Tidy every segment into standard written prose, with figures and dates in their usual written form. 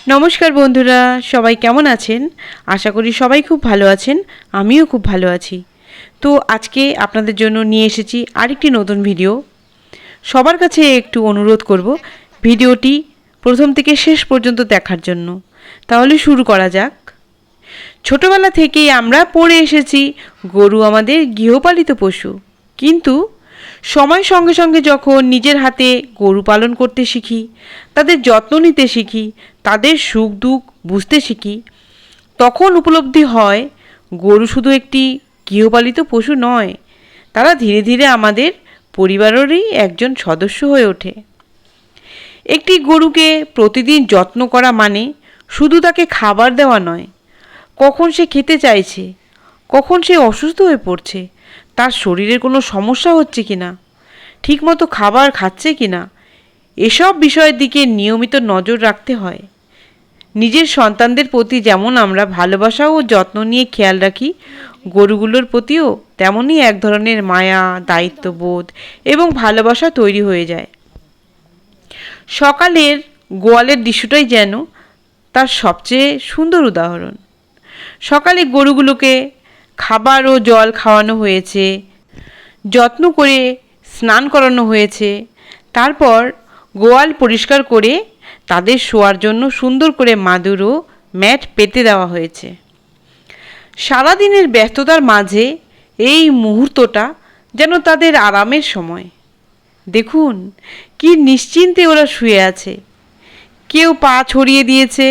নমস্কার বন্ধুরা, সবাই কেমন আছেন? আশা করি সবাই খুব ভালো আছেন। আমিও খুব ভালো আছি। তো আজকে আপনাদের জন্য নিয়ে এসেছি আরেকটি নতুন ভিডিও। সবার কাছে একটু অনুরোধ করব ভিডিওটি প্রথম থেকে শেষ পর্যন্ত দেখার জন্য। তাহলে শুরু করা যাক। ছোটবেলা থেকেই আমরা পড়ে এসেছি গরু আমাদের গৃহপালিত পশু, কিন্তু সময়ের সঙ্গে সঙ্গে যখন নিজের হাতে গরু পালন করতে শিখি, তাদের যত্ন নিতে শিখি, তাদের সুখ দুঃখ বুঝতে শিখি, তখন উপলব্ধি হয় গরু শুধু একটি গৃহপালিত পশু নয়, তারা ধীরে ধীরে আমাদের পরিবারেরই একজন সদস্য হয়ে ওঠে। একটি গরুকে প্রতিদিন যত্ন করা মানে শুধু তাকে খাবার দেওয়া নয়, কখন সে খেতে চাইছে, কখন সে অসুস্থ হয়ে পড়ছে, তার শরীরের কোনো সমস্যা হচ্ছে কি না, ঠিকমতো খাবার খাচ্ছে কি না, এসব বিষয়ের দিকে নিয়মিত নজর রাখতে হয়। নিজের সন্তানদের প্রতি যেমন আমরা ভালোবাসা ও যত্ন নিয়ে খেয়াল রাখি, গরুগুলোর প্রতিও তেমনই এক ধরনের মায়া, দায়িত্ববোধ এবং ভালোবাসা তৈরি হয়ে যায়। সকালের গোয়ালের দৃশ্যটাই যেন তার সবচেয়ে সুন্দর উদাহরণ। সকালে গরুগুলোকে খাবার ও জল খাওয়ানো হয়েছে, যত্ন করে স্নান করানো হয়েছে, তারপর গোয়াল পরিষ্কার করে তাদের শোয়ার জন্য সুন্দর করে মাদুর ও ম্যাট পেতে দেওয়া হয়েছে। সারাদিনের ব্যস্ততার মাঝে এই মুহূর্তটা যেন তাদের আরামের সময়। দেখুন কি নিশ্চিন্তে ওরা শুয়ে আছে। কেউ পা ছড়িয়ে দিয়েছে,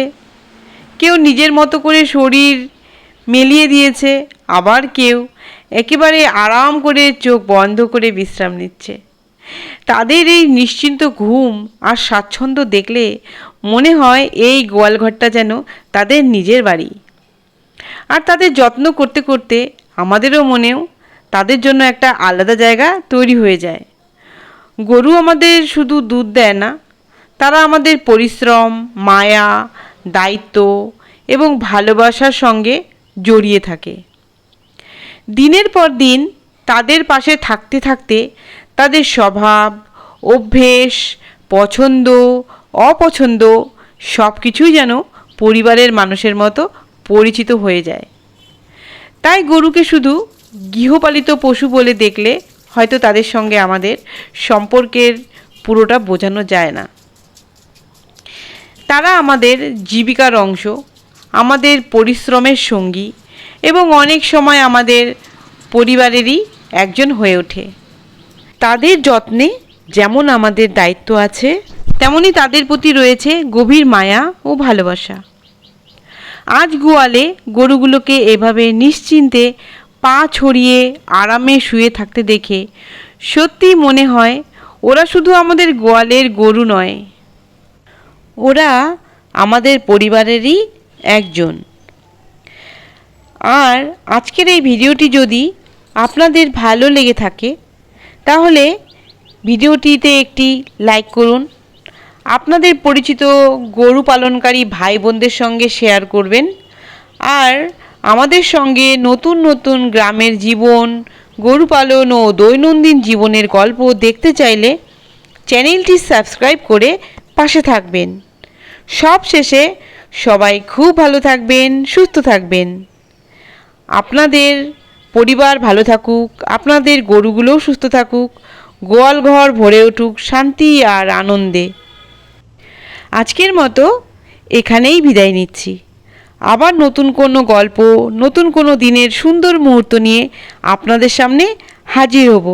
কেউ নিজের মতো করে শরীর মেলিয়ে দিয়েছে, আবার কেউ একেবারে আরাম করে চোখ বন্ধ করে বিশ্রাম নিচ্ছে। তাদের এই নিশ্চিন্ত ঘুম আর স্বাচ্ছন্দ্য দেখলে মনে হয় এই গোয়ালঘরটা যেন তাদের নিজের বাড়ি। আর তাদের যত্ন করতে করতে আমাদেরও মনেও তাদের জন্য একটা আলাদা জায়গা তৈরি হয়ে যায়। গরু আমাদের শুধু দুধ দেয় না, তারা আমাদের পরিশ্রম, মায়া, দায়িত্ব এবং ভালোবাসার সঙ্গে জড়িয়ে থাকে। দিনের পর দিন তাদের পাশে থাকতে থাকতে তাদের স্বভাব, অভ্যেস, পছন্দ, অপছন্দ সব কিছুই যেন পরিবারের মানুষের মতো পরিচিত হয়ে যায়। তাই গরুকে শুধু গৃহপালিত পশু বলে দেখলে হয়তো তাদের সঙ্গে আমাদের সম্পর্কের পুরোটা বোঝানো যায় না। তারা আমাদের জীবিকার অংশ, আমাদের পরিশ্রমের সঙ্গী এবং অনেক সময় আমাদের পরিবারেরই একজন হয়ে ওঠে। তাদের যত্নে যেমন আমাদের দায়িত্ব আছে, তেমনি তাদের প্রতি রয়েছে গভীর মায়া ও ভালোবাসা। আজ গোয়ালে গরুগুলোকে এভাবে নিশ্চিন্তে পা ছড়িয়ে আরামে শুয়ে থাকতে দেখে সত্যি মনে হয় ওরা শুধু আমাদের গোয়ালের গরু নয়, ওরা আমাদের পরিবারেরই একজন। আর আজকের এই ভিডিওটি যদি আপনাদের ভালো লেগে থাকে তাহলে ভিডিওটিতে একটি লাইক করুন, আপনাদের পরিচিত গরু পালনকারী ভাই বোনদের সঙ্গে শেয়ার করবেন। আর আমাদের সঙ্গে নতুন নতুন গ্রামের জীবন, গরু পালন ও দৈনন্দিন জীবনের গল্প দেখতে চাইলে চ্যানেলটি সাবস্ক্রাইব করে পাশে থাকবেন। সব শেষে সবাই খুব ভালো থাকবেন, সুস্থ থাকবেন। আপনাদের পরিবার ভালো থাকুক, আপনাদের গরুগুলোও সুস্থ থাকুক, গোয়াল ঘর ভরে উঠুক শান্তি আর আনন্দে। আজকের মতো এখানেই বিদায় নিচ্ছি। আবার নতুন কোনো গল্প, নতুন কোনো দিনের সুন্দর মুহূর্ত নিয়ে আপনাদের সামনে হাজির হব।